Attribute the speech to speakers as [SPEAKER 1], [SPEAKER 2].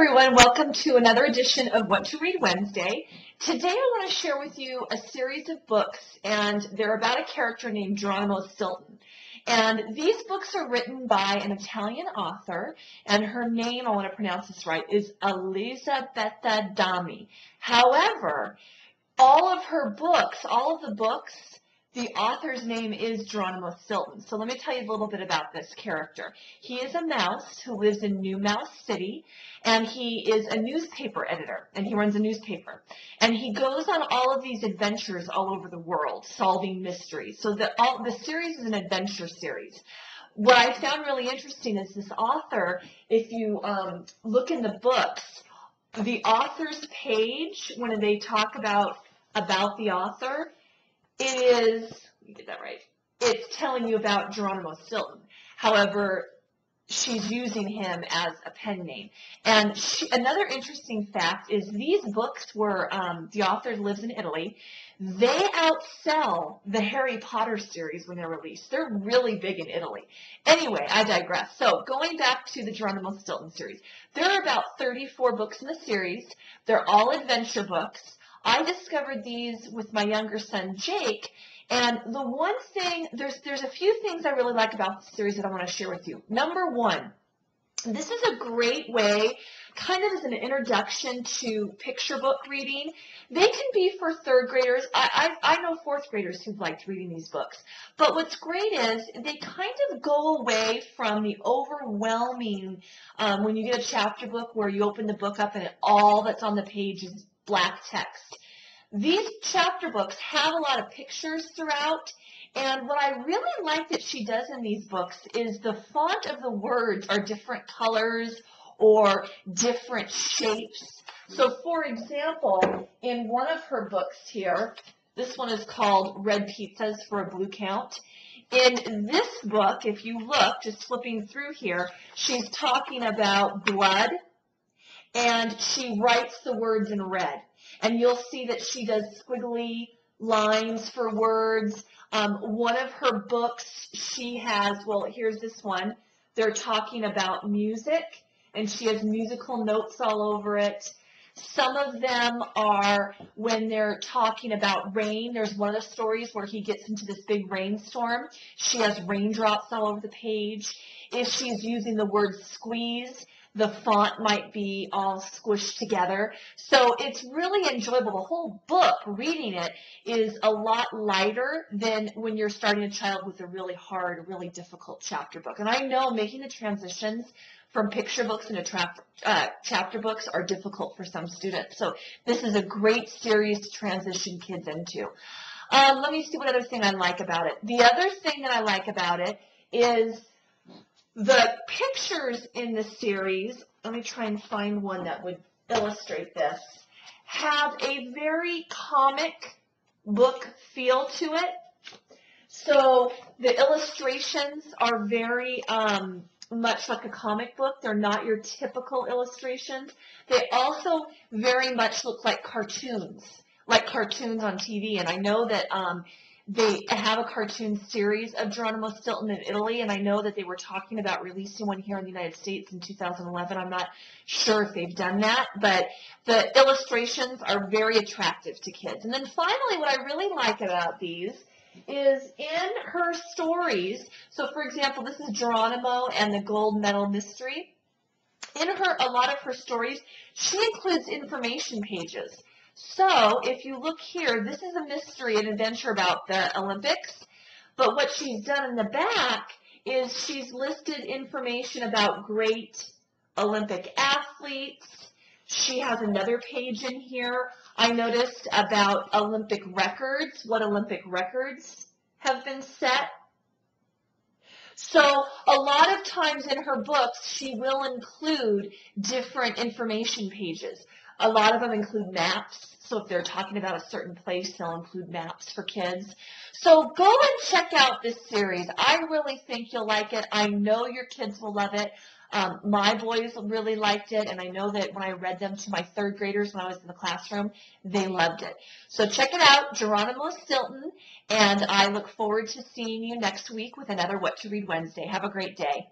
[SPEAKER 1] everyone, welcome to another edition of What to Read Wednesday. Today I want to share with you a series of books, and they're about a character named Geronimo Stilton. And these books are written by an Italian author, and her name, I want to pronounce this right, is Elisabetta Dami. However, all of the books, the author's name is Geronimo Stilton. So let me tell you a little bit about this character. He is a mouse who lives in New Mouse City, and he is a newspaper editor, and he runs a newspaper. And he goes on all of these adventures all over the world, solving mysteries. So the series is an adventure series. What I found really interesting is this author, if you look in the books, the author's page, when they talk about the author, let me get that right, it's telling you about Geronimo Stilton. However, she's using him as a pen name. And another interesting fact is these books were, the author lives in Italy. They outsell the Harry Potter series when they're released. They're really big in Italy. Anyway, I digress. So going back to the Geronimo Stilton series, there are about 34 books in the series. They're all adventure books. I discovered these with my younger son, Jake, and the one thing, there's a few things I really like about the series that I want to share with you. Number one, this is a great way, kind of as an introduction to picture book reading. They can be for third graders. I know fourth graders who've liked reading these books. But what's great is they kind of go away from the overwhelming, when you get a chapter book where you open the book up and all that's on the page is black text. These chapter books have a lot of pictures throughout, and what I really like that she does in these books is the font of the words are different colors or different shapes. So for example, in one of her books here, this one is called Red Pizzas for a Blue Count. In this book, if you look, just flipping through here, she's talking about blood, and she writes the words in red. And you'll see that she does squiggly lines for words. One of her books, she has, well, here's this one. They're talking about music, and she has musical notes all over it. Some of them are when they're talking about rain. There's one of the stories where he gets into this big rainstorm. She has raindrops all over the page. If she's using the word squeeze, the font might be all squished together. So it's really enjoyable. The whole book, reading it, is a lot lighter than when you're starting a child with a really hard, really difficult chapter book. And I know making the transitions from picture books into chapter books are difficult for some students. So this is a great series to transition kids into. Let me see what other thing I like about it. The other thing that I like about it is the pictures in the series, let me try and find one that would illustrate this, have a very comic book feel to it. So the illustrations are very much like a comic book. They're not your typical illustrations. They also very much look like cartoons on TV. And I know that they have a cartoon series of Geronimo Stilton in Italy, and I know that they were talking about releasing one here in the United States in 2011. I'm not sure if they've done that, but the illustrations are very attractive to kids. And then finally, what I really like about these is in her stories, so for example, this is Geronimo and the Gold Medal Mystery. In a lot of her stories, she includes information pages. So if you look here, this is a mystery, an adventure about the Olympics, but what she's done in the back is she's listed information about great Olympic athletes. She has another page in here, I noticed, about Olympic records, what Olympic records have been set. So a lot of times in her books, she will include different information pages. A lot of them include maps. So if they're talking about a certain place, they'll include maps for kids. So go and check out this series. I really think you'll like it. I know your kids will love it. My boys really liked it, and I know that when I read them to my third graders when I was in the classroom, they loved it. So check it out, Geronimo Stilton, and I look forward to seeing you next week with another What to Read Wednesday. Have a great day.